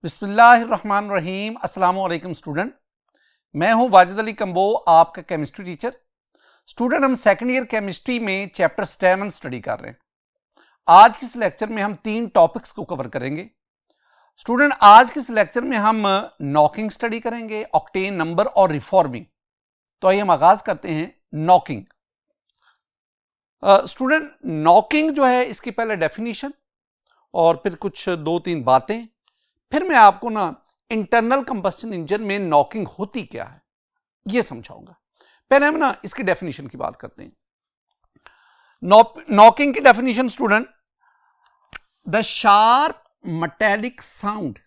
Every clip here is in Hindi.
बिस्मिल्लाहिर्रहमानिर्रहीम। अस्सलाम वालेकुम स्टूडेंट, मैं हूं वाजिद अली कंबो, आपका केमिस्ट्री टीचर। स्टूडेंट, हम सेकंड ईयर केमिस्ट्री में चैप्टर 7 स्टडी कर रहे हैं। आज के इस लेक्चर में हम 3 टॉपिक्स को कवर करेंगे। स्टूडेंट, आज के इस लेक्चर में हम नॉकिंग स्टडी करेंगे, ऑक्टेन नंबर और रिफॉर्मिंग। तो आइए हम आगाज करते हैं नॉकिंग। स्टूडेंट, नॉकिंग जो है इसकी पहले डेफिनेशन और फिर कुछ 2-3 बातें, फिर मैं आपको इंटरनल कंबस्शन इंजन में नॉकिंग होती क्या है यह समझाऊंगा। पहले हम इसकी डेफिनेशन की बात करते हैं। नॉकिंग की definition student, the sharp metallic sound,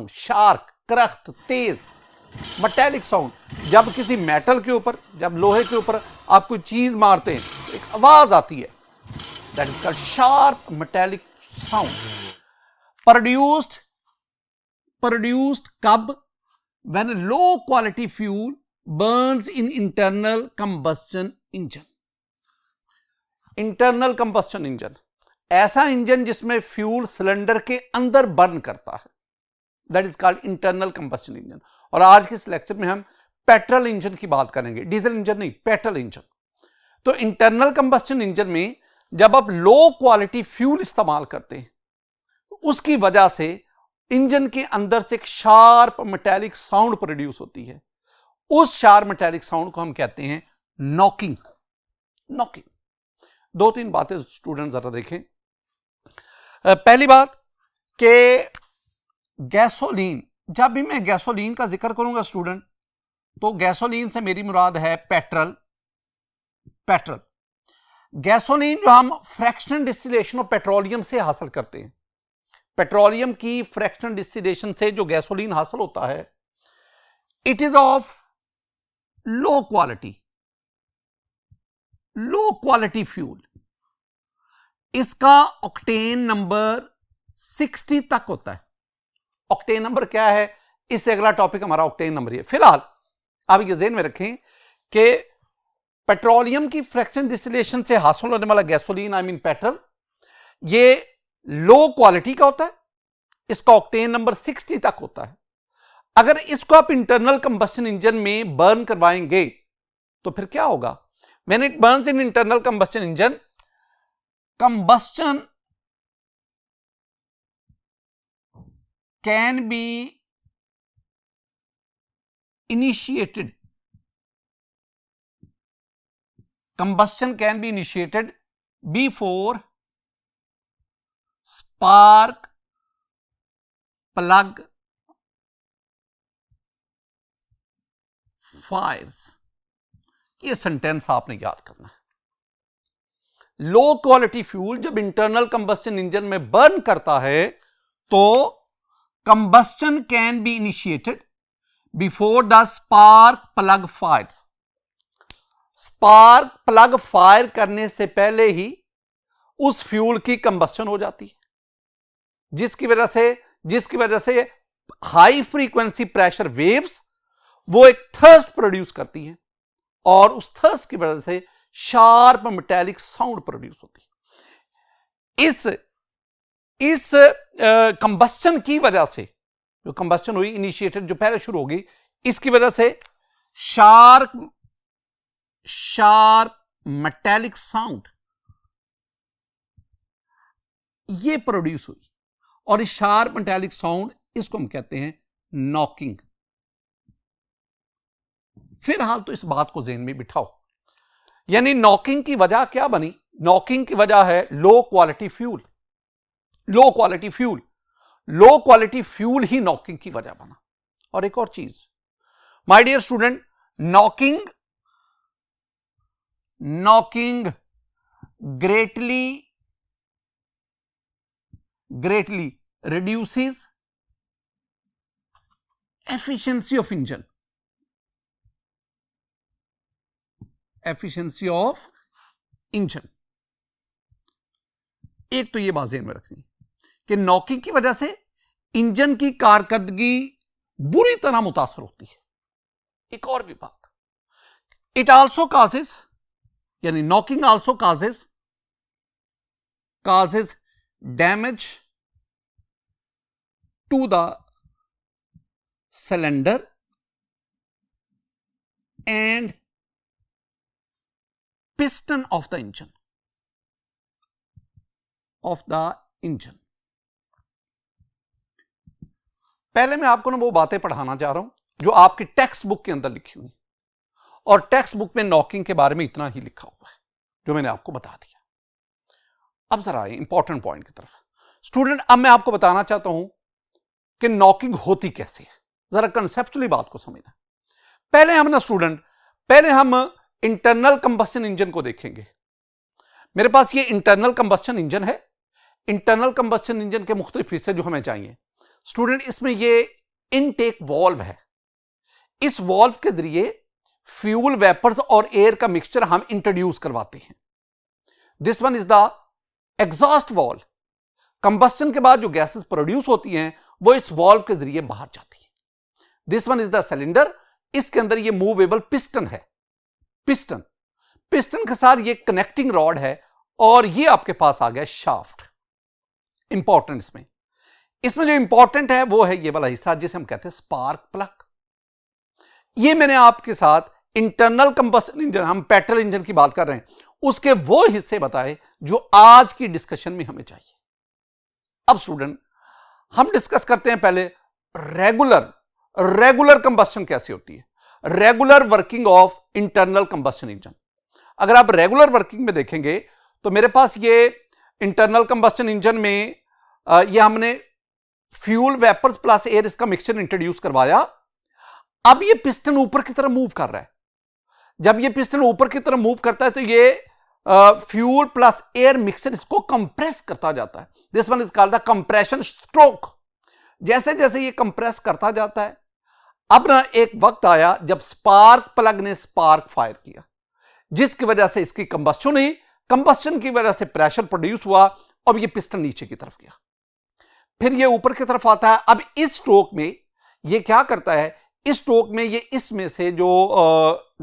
sharp करख्त तेज मेटेलिक साउंड। जब किसी मेटल के ऊपर, जब लोहे के ऊपर आप कोई चीज मारते हैं तो एक आवाज आती है, that is called sharp metallic sound. produced कब? when low quality fuel burns in internal combustion engine। Internal combustion engine ऐसा इंजन जिसमें फ्यूल सिलेंडर के अंदर बर्न करता है, that is called internal combustion engine. और आज के इस लेक्चर में हम पेट्रोल इंजन की बात करेंगे, डीजल इंजन नहीं, पेट्रोल इंजन। तो इंटरनल कंबस्शन इंजन में जब आप लो क्वालिटी फ्यूल इस्तेमाल करते हैं, उसकी वजह से इंजन के अंदर से एक शार्प मेटेलिक साउंड प्रोड्यूस होती है। उस शार्प मेटेलिक साउंड को हम कहते हैं नॉकिंग। 2-3 बातें स्टूडेंट जरा देखें। पहली बात कि गैसोलीन, जब भी मैं गैसोलीन का जिक्र करूंगा स्टूडेंट, तो गैसोलीन से मेरी मुराद है पेट्रोल। गैसोलीन जो हम फ्रैक्शनल डिस्टिलेशन ऑफ पेट्रोलियम से हासिल करते हैं, पेट्रोलियम की फ्रैक्शनल डिस्टिलेशन से जो गैसोलीन हासिल होता है, it is of low quality fuel. इसका ऑक्टेन नंबर 60 तक होता है। ऑक्टेन नंबर क्या है, इससे अगला टॉपिक हमारा ऑक्टेन नंबर है। फिलहाल आप ये ज़हन में रखें कि पेट्रोलियम की फ्रैक्शनल डिस्टिलेशन से हासिल होने वाला गैसोलीन, आई मीन पेट्रोल, ये लो क्वालिटी का होता है। इसका ऑक्टेन नंबर 60 तक होता है। अगर इसको आप इंटरनल कंबस्शन इंजन में बर्न करवाएंगे तो फिर क्या होगा? When it burns in internal combustion engine, combustion can be initiated before spark plug fires. ये सेंटेंस आपने याद करना है। लो क्वालिटी फ्यूल जब इंटरनल कंबस्शन इंजन में बर्न करता है तो combustion can be initiated before the spark plug fires. Spark plug fire करने से पहले ही उस फ्यूल की कंबस्शन हो जाती है, जिसकी वजह से हाई फ्रीक्वेंसी प्रेशर वेव्स वो एक थर्स्ट प्रोड्यूस करती हैं और उस थर्स्ट की वजह से शार्प मेटेलिक साउंड प्रोड्यूस होती है। इस कंबस्शन की वजह से, जो कंबस्शन हुई इनिशिएटेड, जो पहले शुरू होगी, इसकी वजह से शार्प मेटेलिक साउंड ये प्रोड्यूस हुई। और इस शार्प मेटेलिक साउंड, इसको हम कहते हैं नॉकिंग। फिलहाल तो इस बात को ज़हन में बिठाओ, यानी नॉकिंग की वजह क्या बनी? नॉकिंग की वजह है लो क्वालिटी फ्यूल ही नॉकिंग की वजह बना। और एक और चीज my dear student, knocking greatly reduces efficiency of engine। एक तो ये बात ज़हन में रखनी कि नॉकिंग की वजह से इंजन की कारकर्दगी बुरी तरह मुतासर होती है। एक और भी बात, इट आल्सो काजेस, यानी knocking also causes damage to the cylinder and piston of the engine. पहले मैं आपको ना वो बातें पढ़ाना चाह रहा हूं जो आपकी टेक्स्ट बुक के अंदर लिखी हुई, और टेक्स्ट बुक में नॉकिंग के बारे में इतना ही लिखा हुआ है जो मैंने आपको बता दिया। अब जरा आइए इंपॉर्टेंट पॉइंट की तरफ। स्टूडेंट, अब मैं आपको बताना चाहता हूं कि नॉकिंग होती कैसे है। जरा कंसेप्चुअली बात को समझना। पहले हम इंटरनल कंबस्शन इंजन को देखेंगे। मेरे पास ये इंटरनल कंबस्शन इंजन है। इंटरनल कंबस्शन इंजन के मुख्तलिफ हिस्से जो हमें चाहिए स्टूडेंट, इसमें ये इनटेक वॉल्व है। इस वॉल्व के जरिए फ्यूल वेपर्स और एयर का मिक्सचर हम इंट्रोड्यूस करवाते हैं। This one is the exhaust valve. Combustion के बाद जो गैसेस प्रोड्यूस होती हैं वो इस वॉल्व के जरिए बाहर जाती है। This one is the cylinder. इसके अंदर ये मूवेबल पिस्टन है। पिस्टन के साथ ये कनेक्टिंग रॉड है, और ये आपके पास आ गया शाफ्ट। इंपॉर्टेंट इसमें जो इंपॉर्टेंट है वो है ये वाला हिस्सा जिसे हम कहते हैं स्पार्क प्लग। ये मैंने आपके साथ इंटरनल कंबस्शन इंजन, हम पेट्रोल इंजन की बात कर रहे हैं, उसके वो हिस्से बताए जो आज की डिस्कशन में हमें चाहिए। अब स्टूडेंट, हम डिस्कस करते हैं पहले रेगुलर कंबस्शन कैसे होती है, regular working of internal combustion engine. अगर आप रेगुलर वर्किंग में देखेंगे तो मेरे पास ये इंटरनल कंबस्शन इंजन में ये हमने फ्यूल वेपर्स प्लस एयर इसका मिक्सचर इंट्रोड्यूस करवाया। अब ये पिस्टन ऊपर की तरफ मूव कर रहा है। जब ये पिस्टन ऊपर की तरफ मूव करता है तो ये फ्यूल प्लस एयर मिक्सचर इसको कंप्रेस करता जाता है। This one is called the compression stroke. जैसे जैसे ये कंप्रेस करता जाता है, अब ना एक वक्त आया जब स्पार्क प्लग ने स्पार्क फायर किया, जिसकी वजह से इसकी कंबस्शन हुई। कंबस्शन की वजह से प्रेशर प्रोड्यूस हुआ और ये पिस्टन नीचे की तरफ गया, फिर ये ऊपर की तरफ आता है। अब इस स्ट्रोक में ये क्या करता है, इस स्ट्रोक में ये इसमें से जो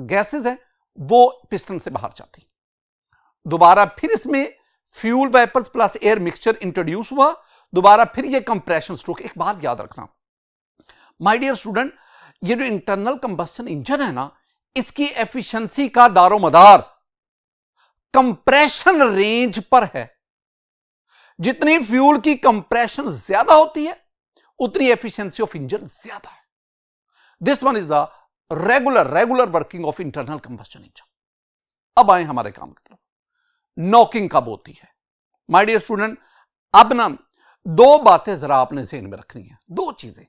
गैसेस हैं वो पिस्टन से बाहर जाती। दोबारा फिर इसमें fuel vapours plus air mixture introduce हुआ, दोबारा फिर ये कंप्रेशन स्ट्रोक। एक बात याद रखना माय डियर स्टूडेंट, ये जो इंटरनल कंबस्शन इंजन है ना, इसकी एफिशिएंसी का दारोमदार कंप्रेशन रेंज पर है। जितनी फ्यूल की कंप्रेशन ज्यादा होती है उतनी एफिशिएंसी ऑफ इंजन ज्यादा है। This one is the regular working of internal combustion engine. अब आए हमारे काम की तरफ। नॉकिंग कब होती है माय डियर स्टूडेंट? अब ना दो बातें जरा आपने ज़हन में रखनी है, दो चीजें,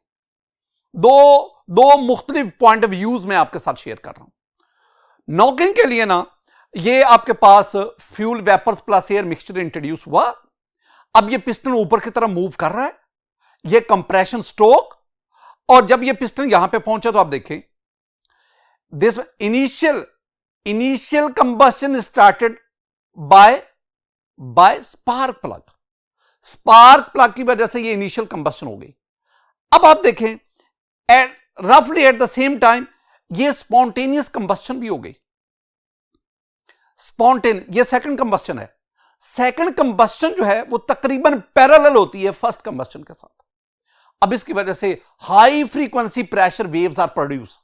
दो मुख्तलिफ पॉइंट ऑफ व्यूज में आपके साथ शेयर कर रहा हूं। नॉकिंग के लिए ना ये आपके पास fuel vapours plus air mixture introduce हुआ। अब ये पिस्टन ऊपर की तरफ मूव कर रहा है, ये कंप्रेशन स्ट्रोक, और जब ये पिस्टन यहां पे पहुंचा तो आप देखें this initial combustion started by spark plug. Spark plug की वजह से ये इनिशियल कंबस्शन हो गई। अब आप देखें रफली एट द सेम टाइम ये स्पॉन्टेनियस कंबस्शन भी हो गई। ये सेकंड कंबस्शन है। सेकंड कंबस्शन जो है वो तकरीबन पैरेलल होती है फर्स्ट कंबस्शन के साथ। अब इसकी वजह से high frequency pressure waves are produce,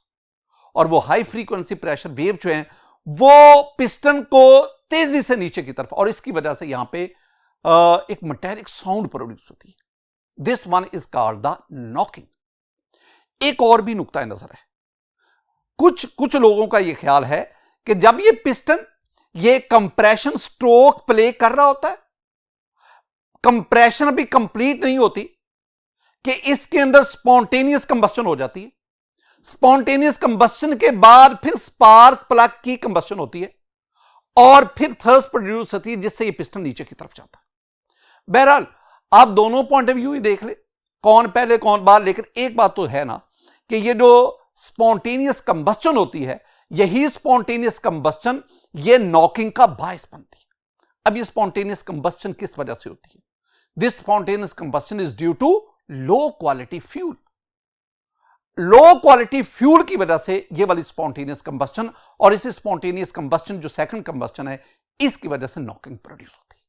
और वो हाई फ्रीक्वेंसी प्रेशर वेव जो है वो पिस्टन को तेजी से नीचे की तरफ, और इसकी वजह से यहां पे एक मेटालिक साउंड प्रोड्यूस होती है। This one is called the knocking. एक और भी नुक्ता नजर है, कुछ लोगों का यह ख्याल है कि जब ये पिस्टन ये कंप्रेशन स्ट्रोक प्ले कर रहा होता है, कंप्रेशन अभी कंप्लीट नहीं होती कि इसके अंदर स्पॉन्टेनियस कंबस्शन हो जाती है। स्पॉन्टेनियस कंबस्शन के बाद फिर स्पार्क प्लग की कंबस्शन होती है और फिर थर्स्ट प्रोड्यूस होती है, जिससे ये पिस्टन नीचे की तरफ जाता है। बहरहाल आप दोनों पॉइंट ऑफ व्यू ही देख ले, कौन पहले कौन बाद, लेकिन एक बात तो है ना कि ये जो स्पॉन्टेनियस कंबस्शन होती है, यही स्पॉन्टेनियस कंबस्शन ये नॉकिंग का बायस बनती है। अब ये स्पॉन्टेनियस कंबस्शन किस वजह से होती है? This spontaneous combustion is due to low quality fuel. Low quality fuel की वजह से ये वाली स्पॉन्टेनियस कंबस्शन, और इस स्पॉन्टेनियस कंबस्शन जो सेकंड कंबस्शन है, इसकी वजह से नॉकिंग प्रोड्यूस होती है।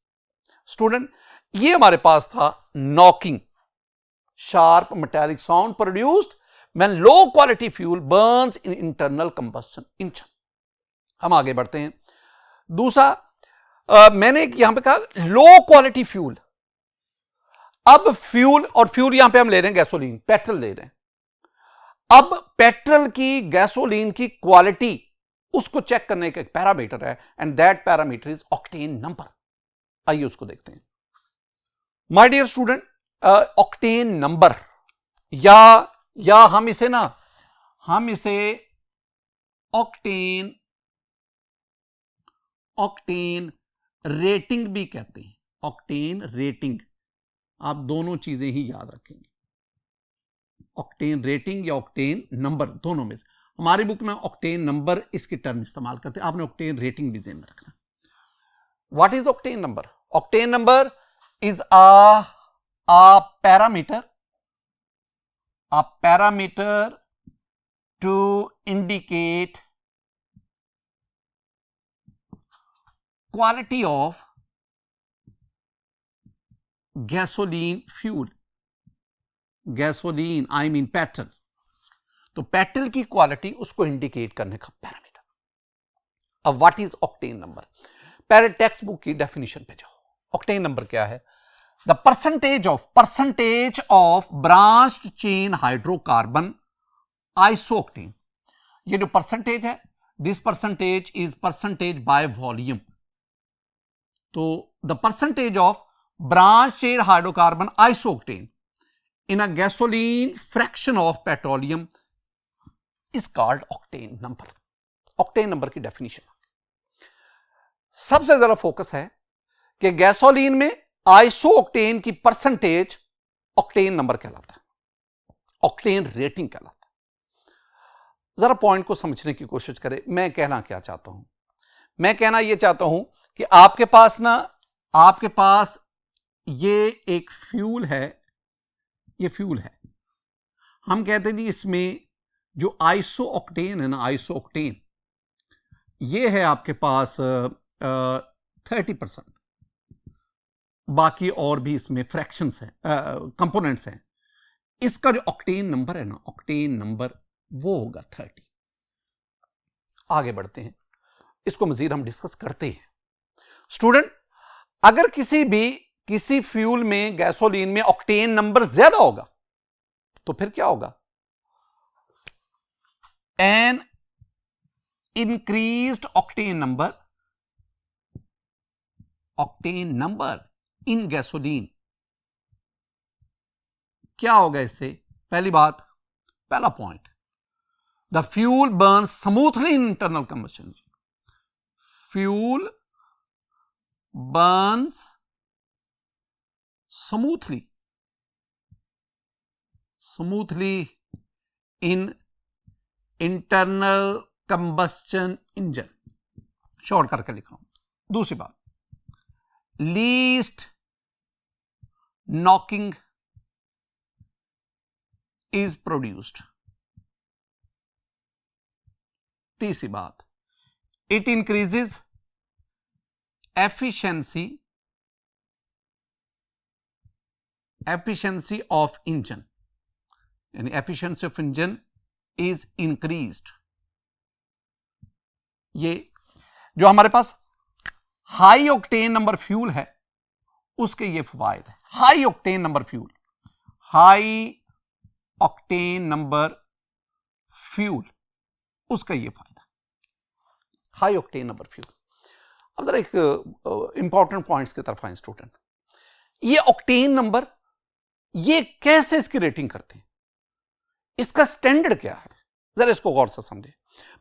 स्टूडेंट, ये हमारे पास था knocking. sharp metallic sound produced when low quality fuel burns in internal combustion engine. हम आगे बढ़ते हैं. दूसरा मैंने यहां पे कहा लो क्वालिटी फ्यूल. अब फ्यूल, और फ्यूल यहां पे हम ले रहे हैं गैसोलीन, पेट्रोल ले रहे हैं. अब पेट्रोल की, गैसोलीन की क्वालिटी, उसको चेक करने का एक पैरामीटर है, and that parameter is octane number. आइए उसको देखते हैं. My dear student, octane number, या हम इसे ऑक्टेन रेटिंग भी कहते हैं. ऑक्टेन रेटिंग, आप दोनों चीजें ही याद रखेंगे, ऑक्टेन रेटिंग या ऑक्टेन नंबर, दोनों में से. हमारी बुक में ऑक्टेन नंबर इसकी टर्म इस्तेमाल करते हैं, आपने ऑक्टेन रेटिंग भी ध्यान में रखना. What is octane number? Octane number is a parameter to indicate quality of gasoline fuel. Gasoline I mean petrol. तो पेट्रोल की क्वालिटी, उसको इंडिकेट करने का पैरामीटर. अब व्हाट इज ऑक्टेन नंबर? पहले टेक्स्ट बुक की डेफिनेशन पे जाओ. ऑक्टेन नंबर क्या है? The percentage of branched chain hydrocarbon isooctane. ये जो परसेंटेज है, this percentage is percentage by volume. तो the percentage of branch chain hydrocarbon isooctane in a gasoline fraction of petroleum is called octane number. octane number की डेफिनेशन. सबसे ज्यादा फोकस है कि गैसोलीन में आइसो ऑक्टेन की परसेंटेज ऑक्टेन नंबर कहलाता है, ऑक्टेन रेटिंग कहलाता है. जरा पॉइंट को समझने की कोशिश करें. मैं कहना क्या चाहता हूं? मैं कहना यह चाहता हूं कि आपके पास ये एक फ्यूल है, ये फ्यूल है. हम कहते हैं जी इसमें जो आइसो ऑक्टेन है ना, आइसो ऑक्टेन, ये है आपके पास 30%. बाकी और भी इसमें फ्रैक्शंस हैं, कंपोनेंट्स हैं. इसका जो ऑक्टेन नंबर है ना, ऑक्टेन नंबर वो होगा 30. आगे बढ़ते हैं, इसको मजीद हम डिस्कस करते हैं. स्टूडेंट, अगर किसी फ्यूल में, गैसोलीन में ऑक्टेन नंबर ज्यादा होगा तो फिर क्या होगा? An increased octane number in gasoline. क्या होगा इससे? पहला point, the fuel burn smoothly in internal combustion. Fuel burns smoothly in internal combustion engine. Short करके लिख रहा हूं. दूसरी बात, least knocking is produced. तीसरी बात, it increases efficiency of engine, यानी efficiency of engine is increased. ये जो हमारे पास हाई ऑक्टेन नंबर फ्यूल है, उसके ये फवायद है. हाई ऑक्टेन नंबर फ्यूल, उसका ये फायदा, हाई ऑक्टेन नंबर फ्यूल. अब जरा एक इंपॉर्टेंट पॉइंट्स की तरफ आए स्टूडेंट. ये ऑक्टेन नंबर, ये कैसे इसकी रेटिंग करते हैं? इसका स्टैंडर्ड क्या है? जरा इसको गौर से समझे.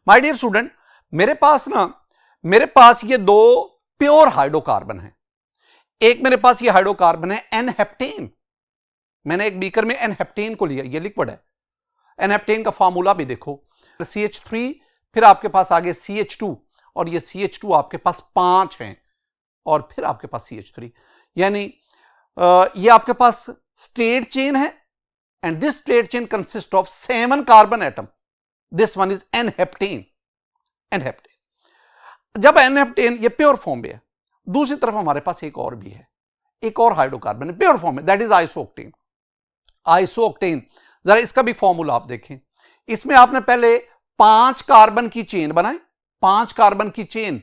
माय डियर स्टूडेंट, मेरे पास ये दो प्योर हाइड्रोकार्बन है. एक मेरे पास ये हाइड्रोकार्बन है एन-हेप्टेन. मैंने एक बीकर में एन-हेप्टेन को लिया, ये लिक्विड है. एन-हेप्टेन का फार्मूला भी देखो, CH3, फिर आपके पास आगे CH2, और ये CH2 आपके पास 5 हैं, और फिर आपके पास CH3. यानी ये आपके पास स्ट्रेट चेन है, and this straight chain consist of 7 carbon atom. This one is n-heptane. जब एन-हेप्टेन ये प्योर फॉर्म में है, दूसरी तरफ हमारे पास एक और भी है, एक और हाइड्रोकार्बन है प्योर फॉर्म में, दैट इज आइसोक्टेन. आइसोऑक्टेन, जरा इसका भी फॉर्मूला आप देखें। इसमें आपने पहले 5 कार्बन की चेन बनाए, 5 कार्बन की चेन।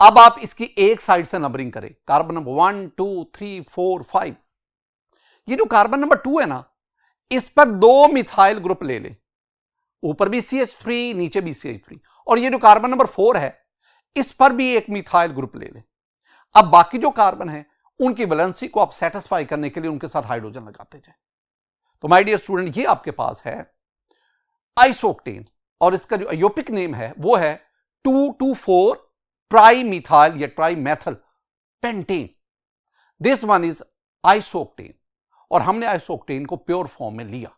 अब आप इसकी एक साइड से नंबरिंग करें, कार्बन नंबर 1 2 3 4 5। ये जो कार्बन नंबर 2 है ना, इस पर 2 मिथाइल ग्रुप ले लें, ऊपर भी CH3 नीचे भी CH3, और ये जो कार्बन नंबर 4 है इस पर भी एक मिथाइल ग्रुप ले लें। अब बाकी जो कार्बन है उनकी वैलेंसी को आप सेटिस्फाई करने के लिए उनके साथ हाइड्रोजन लगाते जाए। तो माय डियर स्टूडेंट, ये आपके पास है आइसोऑक्टेन, और इसका जो अयोपिक नेम है वो है 2,2,4 ट्राई मिथाइल या try methyl pentane. This one is isooctane, और हमने आइसोऑक्टेन को प्योर फॉर्म में लिया।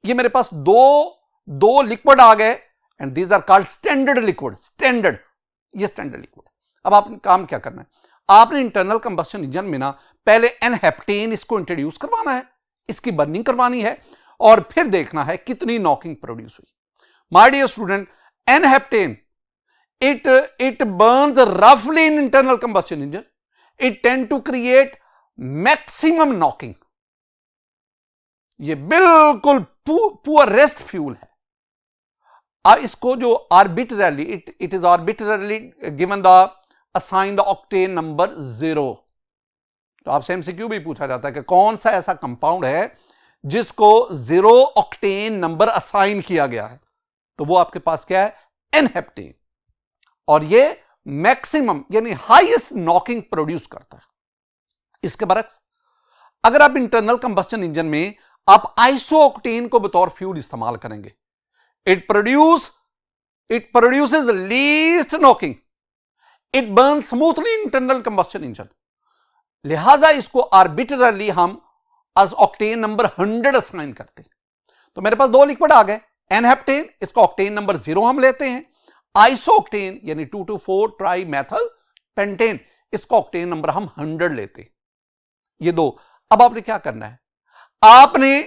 ये मेरे पास दो लिक्विड आ गए, and these are called standard liquid. Standard, ये स्टैंडर्ड लिक्विड। अब आपने काम क्या करना है, आपने इंटरनल कंबस्शन इंजन में ना पहले एन-हेप्टेन इसको इंट्रोड्यूस करवाना है, इसकी बर्निंग करवानी है, और फिर देखना है कितनी नॉकिंग प्रोड्यूस हुई। My dear student, n heptane it burns roughly in internal combustion engine. It tend to create maximum knocking. ये बिल्कुल पुअरेस्ट फ्यूल है। अब इसको जो arbitrarily it is arbitrarily given the assign the octane number 0। तो आपसे एमसीक्यू भी पूछा जाता है कि कौन सा ऐसा कंपाउंड है जिसको 0 ऑक्टेन नंबर असाइन किया गया है, तो वो आपके पास क्या है, एन-हेप्टेन, और ये मैक्सिमम यानी हाईएस्ट नॉकिंग प्रोड्यूस करता है। इसके बरक्स अगर आप इंटरनल कंबस्शन इंजन में आप आइसोऑक्टेन को बतौर फ्यूल इस्तेमाल करेंगे, it produces least knocking, it burn smoothly internal combustion engine, लिहाजा इसको आर्बिट्ररली हम as ऑक्टेन नंबर 100 असाइन करते हैं। तो मेरे पास 2 लिक्विड आ गए, एन-हेप्टेन, इसका ऑक्टेन नंबर 0 हम लेते हैं, आइसोऑक्टेन यानी 2,2,4 ट्राई मैथल पेंटेन, इसका ऑक्टेन नंबर हम 100 लेते हैं। ये 2। अब आपने क्या करना है, आपने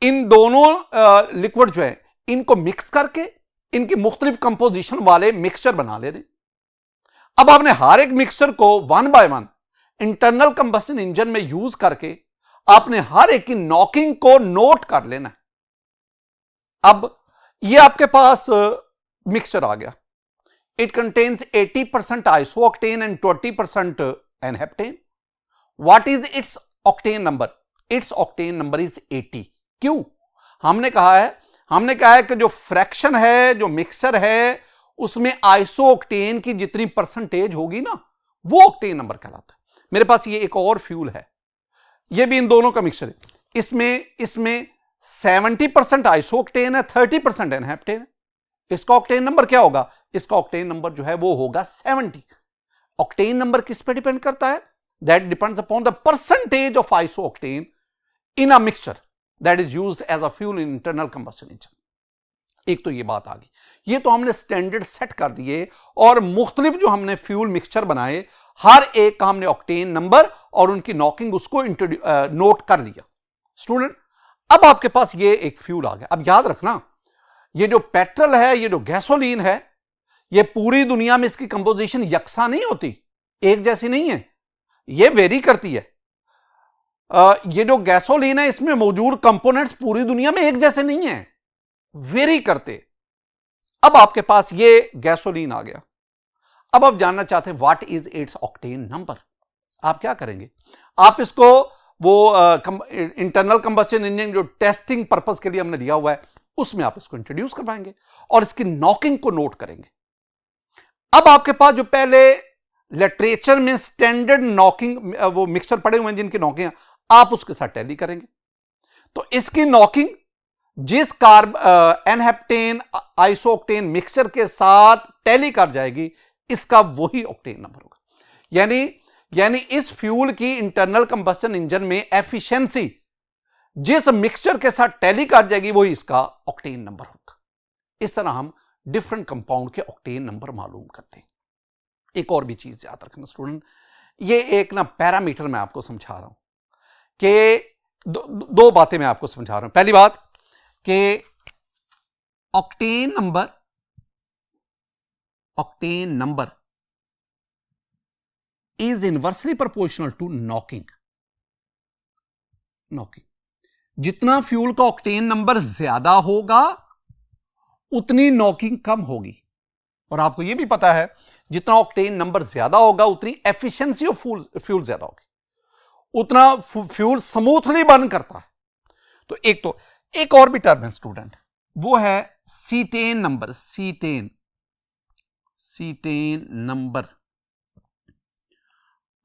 इन दोनों लिक्विड जो है इनको मिक्स करके इनकी मुख्तलिफ कंपोजिशन वाले मिक्सचर बना लेने। अब आपने हर एक मिक्सचर को 1 बाय 1 इंटरनल कंबस्शन इंजन में यूज करके आपने हर एक की नॉकिंग को नोट कर लेना है। अब ये आपके पास मिक्सचर आ गया, it contains 80% isooctane and 20% n-heptane. What is it's octane number? It's octane number is 80। क्यों? हमने कहा है कि जो फ्रैक्शन है, जो मिक्सचर है, उसमें आइसोऑक्टेन की जितनी परसेंटेज होगी ना, वो ऑक्टेन नंबर कहलाता है। मेरे पास ये एक और फ्यूल है, ये भी इन दोनों का मिक्सचर है। इसमें 70% आइसोऑक्टेन है, 30% एन-हेप्टेन है। इसका ऑक्टेन नंबर क्या होगा? इसका ऑक्टेन नंबर जो है वो होगा 70। ऑक्टेन नंबर किस पे डिपेंड करता है? That depends upon the percentage of isooctane in a mixture that is used as a fuel in internal combustion engine. एक तो ये बात आ गई, ये तो हमने स्टैंडर्ड सेट कर दिए, और मुख्तलिफ जो हमने फ्यूल मिक्सचर बनाए, हर एक का हमने ऑक्टेन नंबर और उनकी नॉकिंग उसको नोट कर लिया। स्टूडेंट, अब आपके पास ये एक फ्यूल आ गया। अब याद रखना, ये जो पेट्रोल है, ये जो गैसोलीन है, ये पूरी दुनिया में इसकी कंपोजिशन यकसा नहीं होती, एक जैसी नहीं है, ये वेरी करती है। ये जो गैसोलीन है, इसमें मौजूद कंपोनेंट्स पूरी दुनिया में एक जैसे नहीं है, वेरी करते। अब आपके पास ये गैसोलीन आ गया। अब आप जानना चाहते हैं what is it's octane number. आप क्या करेंगे, आप इसको वो इंटरनल कंबस्शन इंजन जो टेस्टिंग पर्पस के लिए हमने लिया हुआ है, उसमें आप इसको इंट्रोड्यूस करवाएंगे और इसकी नॉकिंग को नोट करेंगे। अब आपके पास जो पहले लिटरेचर में स्टैंडर्ड नॉकिंग वो मिक्सचर पड़े हुए हैं जिनकी नॉकिंग आप उसके साथ टैली करेंगे, तो इसकी नॉकिंग जिस एन-हेप्टेन आइसोऑक्टेन मिक्सचर के साथ टैली कर जाएगी, इसका वही ऑक्टेन नंबर होगा। यानी इस फ्यूल की इंटरनल कंबस्शन इंजन में एफिशिएंसी जिस मिक्सचर के साथ टैली कर जाएगी, वही इसका ऑक्टेन नंबर होगा। इस तरह हम डिफरेंट कंपाउंड के ऑक्टेन नंबर मालूम करते हैं। एक और भी चीज याद रखना स्टूडेंट, ये एक ना पैरामीटर मैं आपको समझा रहा हूं कि दो बातें मैं आपको समझा रहा हूं। पहली बात कि octane number is inversely proportional to knocking. जितना फ्यूल का ऑक्टेन नंबर ज्यादा होगा उतनी नॉकिंग कम होगी, और आपको यह भी पता है जितना ऑक्टेन नंबर ज्यादा होगा उतनी एफिशिएंसी ऑफ फ्यूल ज्यादा होगी, उतना फ्यूल स्मूथली बर्न करता है। तो एक और भी टर्म है स्टूडेंट, वो है सीटेन नंबर। Cetane number.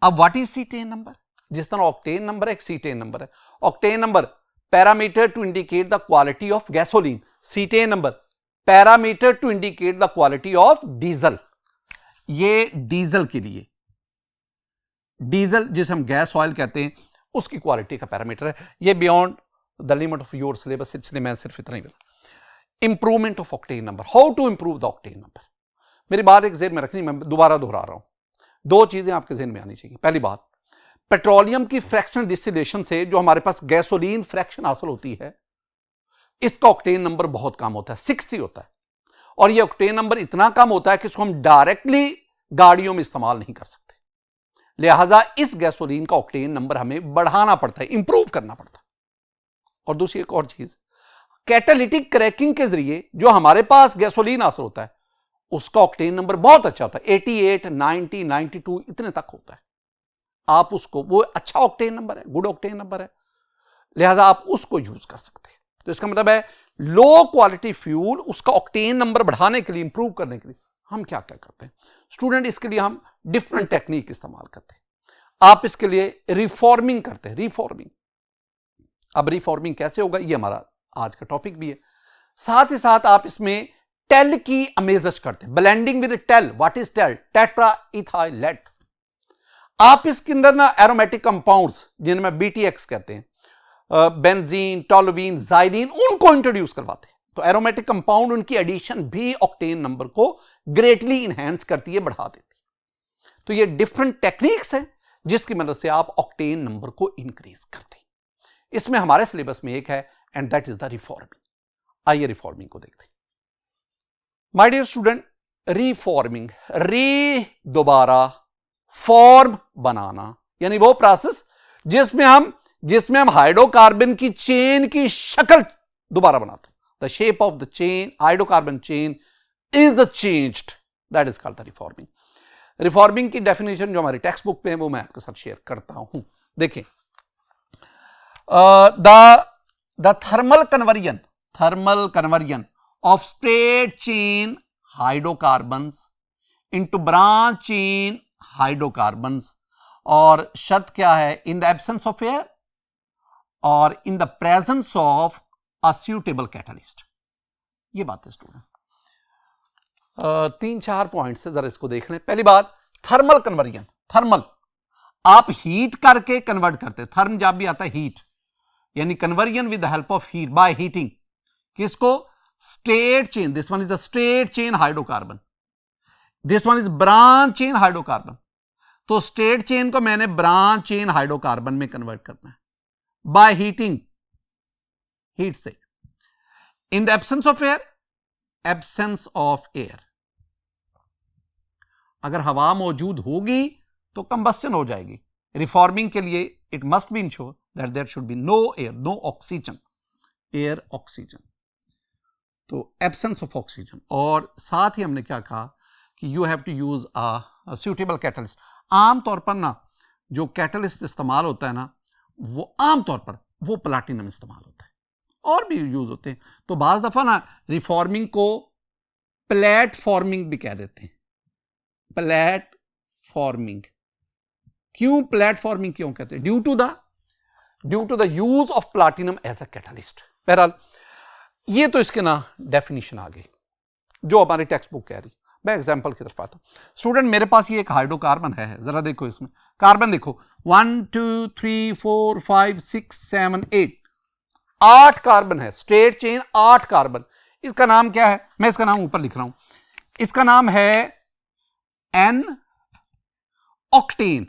अब व्हाट इज सीटेन नंबर? जिस तरह ऑक्टेन नंबर है, एक सीटेन नंबर है। Octane number parameter to indicate the quality of gasoline, cetane number parameter to indicate the quality of diesel. ये डीजल के लिए, डीजल जिसे हम गैस ऑयल कहते हैं, उसकी क्वालिटी का पैरामीटर है। ये beyond the limit of your syllabus, इसलिए मैं सिर्फ इतना ही बोला। Improvement of octane number, how to improve the octane number. मेरी बात एक ज़हन में रखनी, मैं दोबारा दोहरा रहा हूं, दो चीजें आपके ज़हन में आनी चाहिए। पहली बात, पेट्रोलियम की फ्रैक्शनल डिस्टिलेशन से जो हमारे पास गैसोलीन फ्रैक्शन हासिल होती है, इसका ऑक्टेन नंबर बहुत कम होता है, 60 होता है। और यह ऑक्टेन नंबर इतना कम होता है कि इसको हम डायरेक्टली गाड़ियों में इस्तेमाल नहीं कर सकते, लिहाजा इस गैसोलीन का ऑक्टेन नंबर हमें बढ़ाना पड़ता है, इंप्रूव करना पड़ता है। और दूसरी एक और चीज, कैटालिटिक क्रैकिंग के जरिए जो हमारे पास गैसोलीन हासिल होता है उसका ऑक्टेन नंबर बहुत अच्छा होता है, 88, 90, 92 इतने तक होता है। आप उसको, वो अच्छा ऑक्टेन नंबर है, गुड ऑक्टेन नंबर है, लिहाजा आप उसको यूज कर सकते हैं। तो इसका मतलब है लो क्वालिटी फ्यूल, उसका ऑक्टेन नंबर बढ़ाने के लिए, इंप्रूव करने के लिए हम क्या क्या करते हैं स्टूडेंट? इसके लिए हम डिफरेंट टेक्निक इस्तेमाल करते हैं। आप इसके लिए रिफॉर्मिंग करते हैं, रिफॉर्मिंग। अब रिफॉर्मिंग कैसे होगा, ये हमारा आज का टॉपिक भी है। साथ ही साथ आप इसमें टेल की अमेजश करते हैं, blending with TEL. What is TEL? Tetra ethylate. आप इसके अंदर ना एरोमेटिक कंपाउंड्स, जिन्हें मैं BTX कहते हैं, बेंजीन, टोलुवीन, जाइलीन, उनको इंट्रोड्यूस करवाते हैं। तो एरोमेटिक कंपाउंड, उनकी एडिशन भी ऑक्टेन नंबर को ग्रेटली इंहेंस करती है, बढ़ा देती है। तो ये डिफरेंट टेक्निक्स हैं जिसकी मदद से आप ऑक्टेन नंबर को इंक्रीज करते हैं। इसमें हमारे सिलेबस में एक है, and that is the reforming. आइए रिफॉर्मिंग को देखते हैं। माय डियर स्टूडेंट, रिफॉर्मिंग, दोबारा फॉर्म बनाना, यानी वो प्रोसेस जिसमें हम हाइड्रोकार्बन की चेन की शक्ल दोबारा बनाते हैं। The shape of the chain, hydrocarbon chain is changed, that is called the reforming. Reforming की डेफिनेशन जो हमारी टेक्स्ट बुक पे है वो मैं आपके साथ शेयर करता हूं। देखिए, the thermal conversion of straight chain hydrocarbons into branch chain hydrocarbons, और शर्त क्या है? In the absence of air और in the presence of a suitable catalyst. ये बात है स्टूडेंट। 3-4 पॉइंट से जरा इसको देख लें। पहली बात, थर्मल कन्वर्जन। थर्मल, आप हीट करके कन्वर्ट करते हैं। थर्म जब भी आता है हीट, यानी conversion with the help of heat, by heating. किसको? Straight chain, this one is the straight chain hydrocarbon, this one is branch chain hydrocarbon. तो स्ट्रेट चेन को मैंने ब्रांच चेन हाइड्रोकार्बन में कन्वर्ट करना है बाय हीटिंग, हीट से। In the absence of air, absence of air, अगर हवा मौजूद होगी तो कंबस्टन हो जाएगी। रिफॉर्मिंग के लिए it must be insure that there should be no air, no oxygen, air oxygen. तो एब्सेंस ऑफ ऑक्सीजन। और साथ ही हमने क्या कहा कि you have to use a suitable catalyst. आमतौर पर ना जो कैटलिस्ट इस्तेमाल होता है ना, वो आमतौर पर वो प्लैटिनम इस्तेमाल होता है, और भी यूज होते हैं। तो बाज दफा ना रिफॉर्मिंग को प्लेटफॉर्मिंग भी कह देते हैं। प्लेटफॉर्मिंग, क्यों प्लेटफॉर्मिंग क्यों कहते हैं? Due to the use of platinum as a catalyst. बहरहाल ये तो इसके ना डेफिनेशन आ गई जो हमारी टेक्स्ट बुक कह रही। मैं एग्जांपल की तरफ आता हूं स्टूडेंट। मेरे पास ये एक हाइड्रोकार्बन है, जरा देखो इसमें कार्बन देखो, 1 2 3 4 5 6 7 8, 8 कार्बन है, स्ट्रेट चेन 8 कार्बन। इसका नाम क्या है? मैं इसका नाम ऊपर लिख रहा हूं, इसका नाम है एन ऑक्टेन।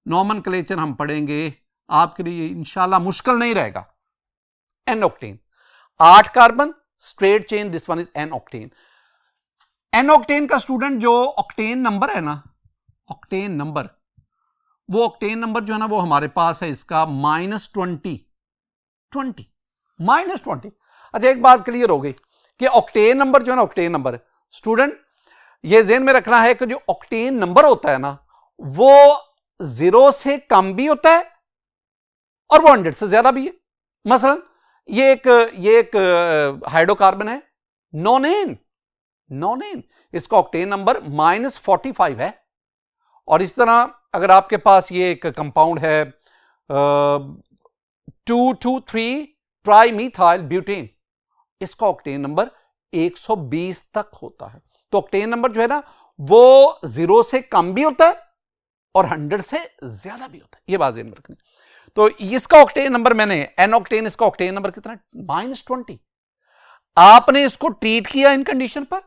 नॉमेनक्लेचर हम पढ़ेंगे, आपके लिए इंशाल्लाह मुश्किल नहीं रहेगा। N octane, 8 carbon, straight chain, this one is n octane. N octane का स्टूडेंट जो ऑक्टेन नंबर है ना, ऑक्टेन नंबर, वो ऑक्टेन नंबर जो है ना वो हमारे पास है इसका -20, 20 -20। अच्छा, एक बात क्लियर हो गई कि ऑक्टेन नंबर जो है ना, ऑक्टेन नंबर, स्टूडेंट ये ज़हन में रखना है कि जो ऑक्टेन नंबर होता है ना, वो 0 से कम भी होता है और वो 100 से ज्यादा भी है। मसलन ये एक हाइड्रोकार्बन है, नॉनेन, इसका ऑक्टेन नंबर -45 है। और इस तरह अगर आपके पास ये एक कंपाउंड है 2,2,3 ट्राईमीथाइल ब्यूटेन, इसका ऑक्टेन नंबर 120 तक होता है। तो ऑक्टेन नंबर जो है ना, वो 0 से कम भी होता है और 100 से ज्यादा भी होता है। ये बात ध्यान रखनी। तो इसका ऑक्टेन नंबर मैंने एन ऑक्टेन, इसका ऑक्टेन नंबर कितना है? -20। आपने इसको ट्रीट किया इन कंडीशन पर,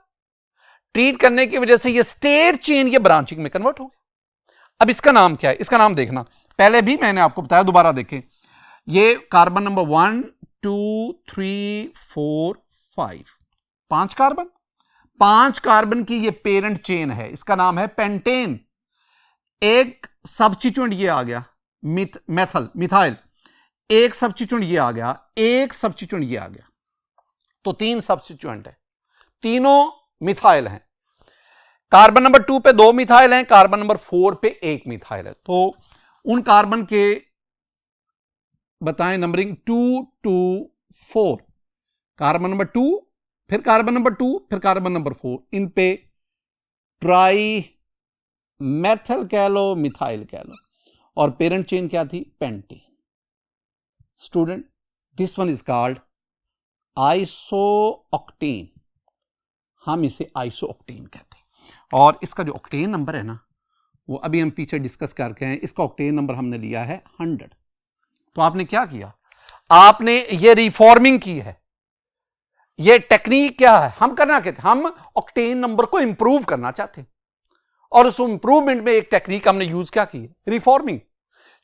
ट्रीट करने की वजह से ये स्टेट चेन, ये ब्रांचिंग में कन्वर्ट हो गया। अब इसका नाम क्या है? इसका नाम देखना, पहले भी मैंने आपको बताया, दोबारा देखें। ये कार्बन नंबर 1 2 3 4 5, 5 कार्बन, 5 कार्बन की ये पेरेंट चेन है, इसका नाम है पेंटेन। एक सब्स्टिट्यूएंट ये आ गया मिथाइल, एक सब्स्टिट्यूएंट ये आ गया, एक सब्स्टिट्यूएंट ये आ गया, तो 3 सब्स्टिट्यूएंट है, तीनों मिथाइल हैं। कार्बन नंबर 2 पे 2 मिथाइल हैं, कार्बन नंबर 4 पे 1 मिथाइल है। तो उन कार्बन के बताएं नंबरिंग 2 2 4, कार्बन नंबर 2, फिर कार्बन नंबर 2, फिर कार्बन नंबर 4, इन पे ट्राई मेथल कह लो, मिथाइल कह लो, और पेरेंट चेन क्या थी? Pentane. Student, this one is called isooctane, हम इसे आइसोऑक्टेन कहते हैं। और इसका जो ऑक्टेन नंबर है ना, वो अभी हम पीछे डिस्कस करके हैं, इसका ऑक्टेन नंबर हमने लिया है 100। तो आपने क्या किया? आपने ये रिफॉर्मिंग की है। ये टेक्निक क्या है? हम करना कहते हैं, हम ऑक्टेन नंबर को इंप्रूव करना चाहते हैं, और उस इंप्रूवमेंट में एक टेक्निक हमने यूज क्या की है? रिफॉर्मिंग,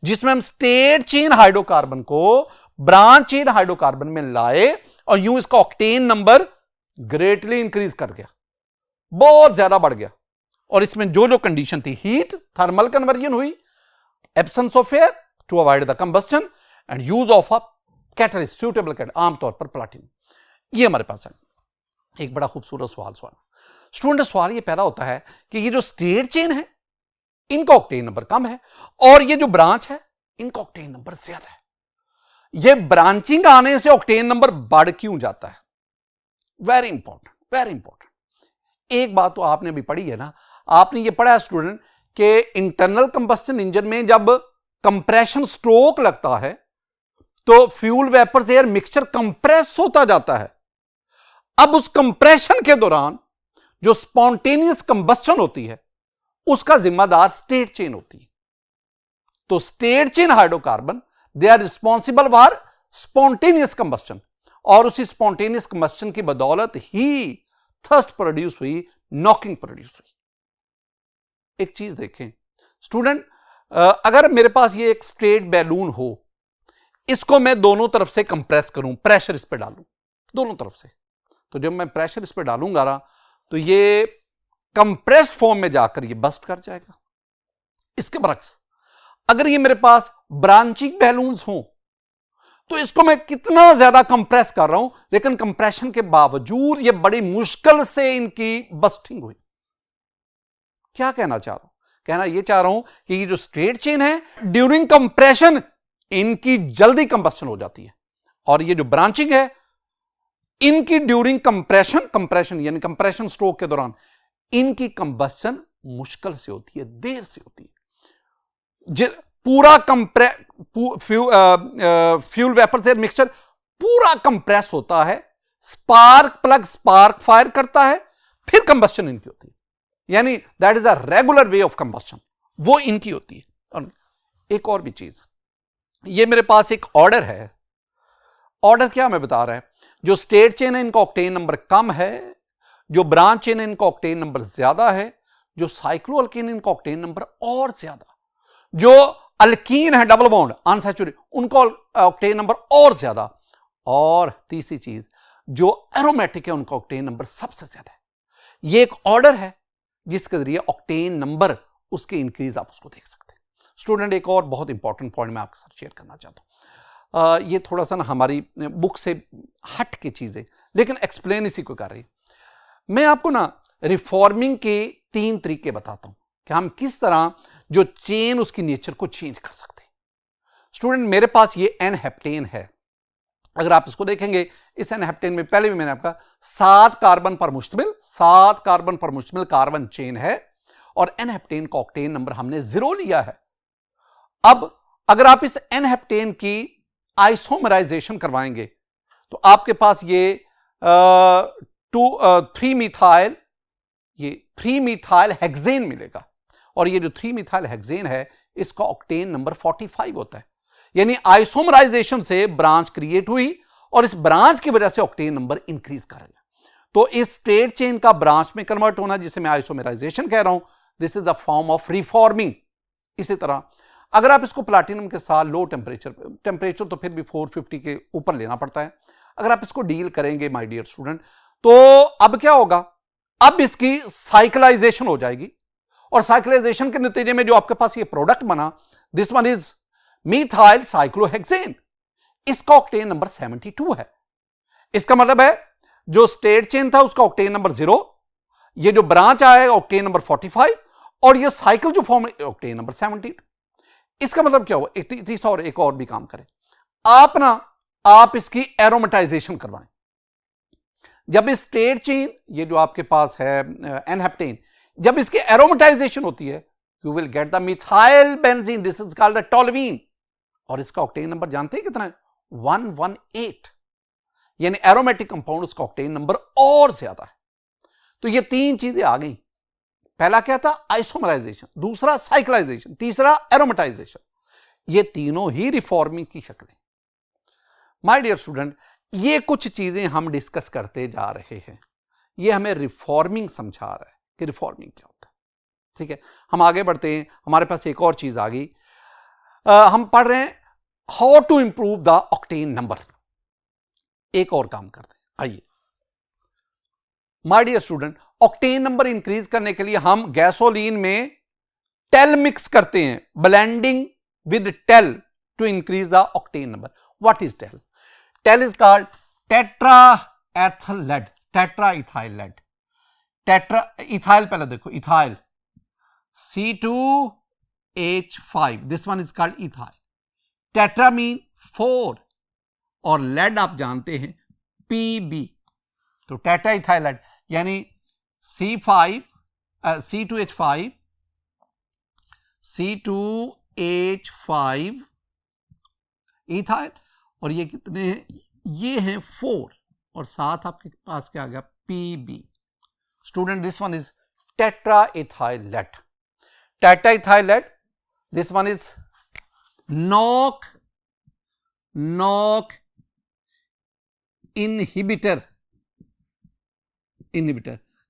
जिसमें हम स्टेट चेन हाइड्रोकार्बन को ब्रांच चेन हाइड्रोकार्बन में लाए, और यूं इसका ऑक्टेन नंबर ग्रेटली इंक्रीज कर गया, बहुत ज्यादा बढ़ गया। और इसमें जो जो कंडीशन थी, हीट, थर्मल कन्वर्जन हुई, absence of air to avoid the combustion, and use of a catalyst, suitable catalyst, आमतौर पर प्लाटिनम। ये हमारे पास है। एक बड़ा खूबसूरत सवाल स्टूडेंट, सवाल ये पैदा होता है कि ये जो स्टेट चेन है, इनका ऑक्टेन नंबर कम है, और ये जो ब्रांच है, इनका ऑक्टेन नंबर ज्यादा है। ये ब्रांचिंग आने से ऑक्टेन नंबर बढ़ क्यों जाता है? Very important, very important. एक बात तो आपने भी पढ़ी है ना, आपने ये पढ़ा है स्टूडेंट कि इंटरनल कंबस्टन इंजन में जब कंप्रेशन स्ट्रोक लगता है, तो fuel vapours air mixture compress होता जाता है। अब उस कंप्रेशन के दौरान जो स्पॉन्टेनियस कंबस्टन होती है, उसका जिम्मेदार स्टेट चेन होती है। तो straight chain hydrocarbon, they are responsible for spontaneous combustion, और उसी स्पॉन्टेनियस कंबस्टन की बदौलत ही थर्स्ट प्रोड्यूस हुई, नॉकिंग प्रोड्यूस हुई। एक चीज देखें स्टूडेंट, अगर मेरे पास ये एक स्ट्रेट बैलून हो, इसको मैं दोनों तरफ से कंप्रेस करूं, प्रेशर इस पे डालूं दोनों तरफ से, तो जब मैं प्रेशर इस पे डालूंगा ना, तो ये कंप्रेस्ड फॉर्म में जाकर ये बस्ट कर जाएगा। इसके बरक्स अगर ये मेरे पास ब्रांचिंग बैलून्स हो, तो इसको मैं कितना ज्यादा कंप्रेस कर रहा हूं, लेकिन कंप्रेशन के बावजूद ये बड़ी मुश्किल से इनकी बस्टिंग हुई। क्या कहना चाह रहा हूं? कहना यह चाह रहा हूं कि ये जो स्ट्रेट चेन है, ड्यूरिंग कंप्रेशन इनकी जल्दी कंबस्टन हो जाती है, और ये जो ब्रांचिंग है, इनकी ड्यूरिंग कंप्रेशन यानी कंप्रेशन स्ट्रोक के दौरान इनकी कंबस्टन मुश्किल से होती है, देर से होती है। पूरा फ्यूल वेपर से मिक्सचर पूरा कंप्रेस होता है, प्लग स्पार्क फायर करता है, फिर कंबस्टन इनकी होती है, यानी that is a regular way of combustion, वो इनकी होती है। और एक और भी चीज, ये मेरे पास एक ऑर्डर है। ऑर्डर क्या हमें बता रहा है? जो स्टेट चेन है, इनका ऑक्टेन नंबर कम है, जो ब्रांच चेन है, इनका ऑक्टेन नंबर ज्यादा है, जो साइक्लोअल्कीन, इनका ऑक्टेन नंबर और ज्यादा, जो अल्कीन है डबल बॉन्ड अनसैचुरेटेड, उनका ऑक्टेन नंबर और ज्यादा, और तीसरी चीज जो एरोमेटिक है, उनका ऑक्टेन नंबर सबसे ज्यादा है। यह एक ऑर्डर है जिसके जरिए ऑक्टेन नंबर उसके इंक्रीज आप उसको देख सकते हैं। स्टूडेंट, एक और बहुत इंपॉर्टेंट पॉइंट मैं आपके साथ शेयर करना चाहता हूं। ये थोड़ा सा ना हमारी बुक से हट के चीजें, लेकिन एक्सप्लेन इसी को कर रही। मैं आपको ना रिफॉर्मिंग के 3 तरीके बताता हूं कि हम किस तरह जो चेन उसकी नेचर को चेंज कर सकते हैं। स्टूडेंट, मेरे पास ये एन हेप्टेन है। अगर आप इसको देखेंगे, इस एन हेप्टेन में पहले भी मैंने आपका 7 कार्बन पर मुश्तमिल कार्बन चेन है और एन हेप्टेन का ऑक्टेन नंबर हमने 0 लिया है। अब अगर आप इस एन हेप्टेन की आइसोमराइजेशन करवाएंगे तो आपके पास ये 3 मिथाइल हेक्सेन मिलेगा और ये जो 3 मिथाइल हेक्सेन है इसका ऑक्टेन नंबर 45 होता है। यानी आइसोमराइजेशन से ब्रांच क्रिएट हुई और इस ब्रांच की वजह से ऑक्टेन नंबर इंक्रीज करेगा। तो इस स्ट्रेट चेन का ब्रांच में कन्वर्ट होना, जिसे मैं आइसोमराइजेशन कह रहा हूं, this is a form of reforming. इसी तरह अगर आप इसको प्लैटिनम के साथ लो टेम्परेचर तो फिर भी 450 के ऊपर लेना पड़ता है, अगर आप इसको डील करेंगे माय डियर स्टूडेंट, तो अब क्या होगा, अब इसकी साइक्लाइजेशन हो जाएगी और साइक्लाइजेशन के नतीजे में जो आपके पास ये प्रोडक्ट बना, this one is methyl cyclohexane, इसका ऑक्टेन नंबर 72 है। इसका मतलब है जो स्टेट चेन था उसका ऑक्टेन नंबर 0, ये जो ब्रांच आया ऑक्टेन नंबर 45 और ये साइकिल जो फॉर्म है ऑक्टेन नंबर 72। इसका मतलब क्या हुआ, एक और भी काम करें आप इसकी एरोमेटाइजेशन करवाएं। जब इस स्टेट चेन, ये जो आपके पास है एन हेप्टेन, जब इसकी एरोमेटाइजेशन होती है you will get the methyl benzene, this is called the toluene, और इसका ऑक्टेन नंबर जानते हैं कितना है, 118। यानी एरोमेटिक कंपाउंड उसका ऑक्टेन नंबर और ज्यादा है। तो ये 3 चीजें आ गई। पहला क्या था, आइसोमराइजेशन, दूसरा साइक्लाइजेशन, तीसरा एरोमेटाइजेशन। ये तीनों ही रिफॉर्मिंग की शक्लें। माय डियर स्टूडेंट, ये कुछ चीजें हम डिस्कस करते जा रहे हैं, ये हमें रिफॉर्मिंग समझा रहा है कि रिफॉर्मिंग क्या होता है। ठीक है, हम आगे बढ़ते हैं। हमारे पास एक और चीज आ गई, हम पढ़ रहे हैं how to improve the octane number. एक और काम करते हैं, आइए my dear student, octane number increase करने के लिए हम गैसोलीन में टेल मिक्स करते हैं, blending with TEL to increase the octane number. What is TEL? TEL is called tetraethyl lead, tetraethyl lead. Ethyl पहले देखो, ethyl C2H5, this one is called ethyl. Tetra mean 4 और लेड आप जानते हैं Pb, तो टेट्राइथाइल लेड यानी C2H5 इथाइल, और ये कितने हैं, ये हैं 4 और साथ आपके पास क्या आ गया, Pb। Student, this one is tetraethyl lead. Tetraethyl lead, this one is knock inhibitor,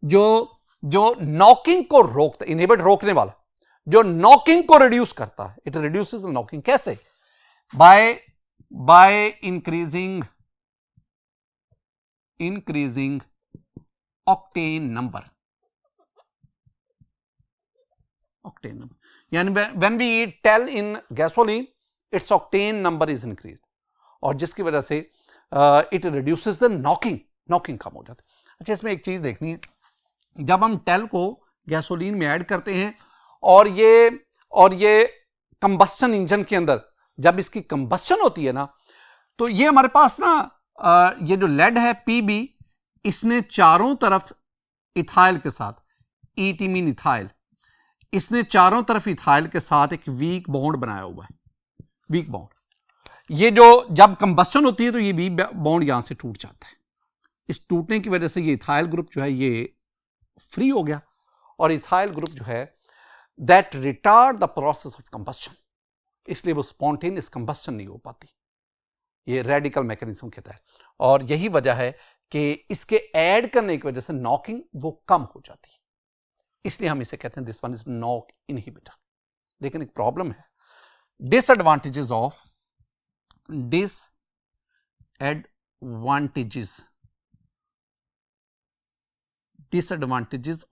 जो नॉकिंग को रोकता, इनहिबिट रोकने वाला, जो नॉकिंग को रिड्यूस करता है। इट रिड्यूसेस नॉकिंग, कैसे? By increasing octane number. यानी when we eat TEL in gasoline, its octane number is increase, और जिसकी वजह से इट रिड्यूसेस द नॉकिंग कम हो जाती है। अच्छा, इसमें एक चीज देखनी है, जब हम टेल को गैसोलीन में ऐड करते हैं और ये कंबस्टन इंजन के अंदर जब इसकी कंबस्टन होती है ना, तो ये हमारे पास ना ये जो लेड है Pb, इसने चारों तरफ इथाइल के साथ, ET मीन इथाइल, इसने चारों तरफ इथाइल के साथ एक वीक बॉन्ड बनाया हुआ है, वीक बॉन्ड। ये जो जब कंबस्टन होती है तो ये वीक बॉन्ड यहां से टूट जाता है। इस टूटने की वजह से ये इथाइल ग्रुप जो है ये फ्री हो गया, और इथाइल ग्रुप जो है that retard the process of combustion, इसलिए वो स्पॉन्टेनियस कंबस्टन नहीं हो पाती, ये रेडिकल मैकेनिज्म कहता है। और यही वजह है कि इसके ऐड करने की वजह से नॉकिंग वो कम हो जाती है, इसलिए हम इसे कहते हैं this one is knock inhibitor. लेकिन एक प्रॉब्लम है, disadvantages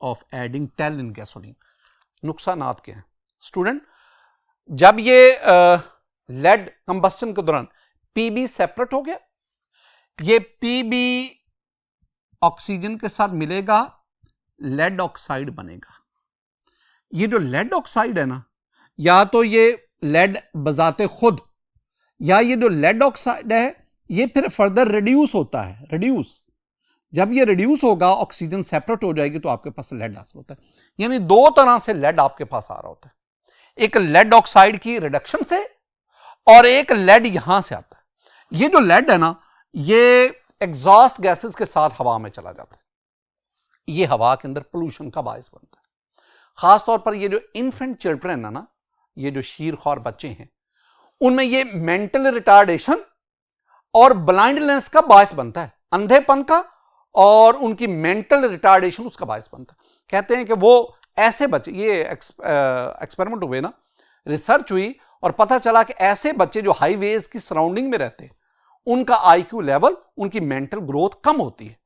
of adding TEL in gasoline. नुकसानात क्या हैं स्टूडेंट? जब ये लेड कंबस्टन के दौरान पीबी सेपरेट हो गया, ये पीबी ऑक्सीजन के साथ मिलेगा, लेड ऑक्साइड बनेगा। ये जो लेड ऑक्साइड है ना, या तो ये लेड बजाते खुद, या ये जो लेड ऑक्साइड है ये फिर फर्दर रिड्यूस होता है। रिड्यूस, जब ये रिड्यूस होगा, ऑक्सीजन सेपरेट हो जाएगी, तो आपके पास लेड हासिल होता है। यानी दो तरह से लेड आपके पास आ रहा होता है, एक लेड ऑक्साइड की रिडक्शन से और एक लेड यहां से आता है। ये जो लेड है ना, ये एग्जॉस्ट गैसेस के साथ हवा में चला जाता है, ये हवा के अंदर पोल्यूशन का बायस बनता है। खासतौर पर ये जो इन्फेंट चिल्ड्रन है ना, ये जो शीरख्वार बच्चे हैं, उनमें ये मेंटल रिटार्डेशन और ब्लाइंडनेस का बायस बनता है, अंधेपन का, और उनकी मेंटल रिटार्डेशन उसका बायस बनता है। कहते हैं कि वो ऐसे बच्चे, ये एक्सपेरिमेंट हुए ना, रिसर्च हुई और पता चला कि ऐसे बच्चे जो हाईवेज की सराउंडिंग में रहते हैं, उनका आईक्यू लेवल, उनकी मेंटल ग्रोथ कम होती है,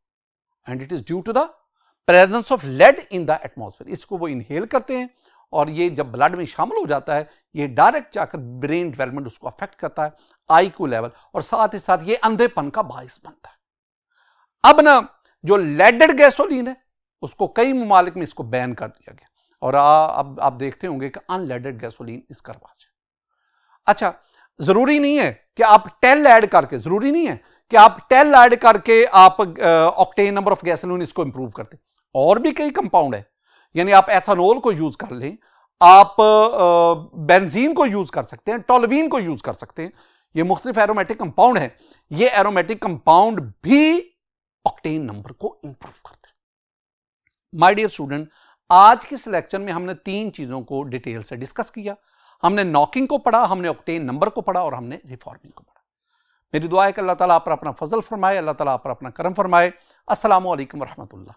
and it is due to the presence of lead in the atmosphere. इसको वो इनहेल करते हैं और ये जब ब्लड में शामिल हो जाता है, ये डायरेक्ट जाकर ब्रेन डेवलपमेंट उसको अफेक्ट करता है, आईक्यू लेवल, और साथ ही साथ ये अंधेपन का बायस बनता है। अब ना जो लेडेड गैसोलीन है, उसको कई ममालिक में इसको बैन कर दिया गया, और अब आप देखते होंगे कि अनलेडेड गैसोलीन इसका रवाज है। अच्छा, जरूरी नहीं है कि आप टेल ऐड करके, जरूरी नहीं है कि आप टेल ऐड करके आप ऑक्टेन नंबर ऑफ गैसोलीन इसको इंप्रूव करते, और भी कई कंपाउंड है। यानी आप एथेनॉल को यूज कर लें, आप बेंजीन को यूज कर सकते हैं, टोल्यूइन को यूज कर सकते हैं, ये मुख्तलिफ एरोमेटिक कंपाउंड है। ये एरोमेटिक कंपाउंड भी ऑक्टेन नंबर को इंप्रूव करते हैं। माय डियर स्टूडेंट, आज के इस लेक्चर में हमने 3 चीजों को डिटेल से डिस्कस किया। हमने नॉकिंग को पढ़ा, हमने ऑक्टेन नंबर को पढ़ा, और हमने रिफॉर्मिंग को पढ़ा। मेरी दुआ है कि अल्लाह ताला आप पर अपना फजल फरमाए, अल्लाह ताला आप पर अपना करम फरमाए। अस्सलामु अलैकुम व रहमतुल्लाह।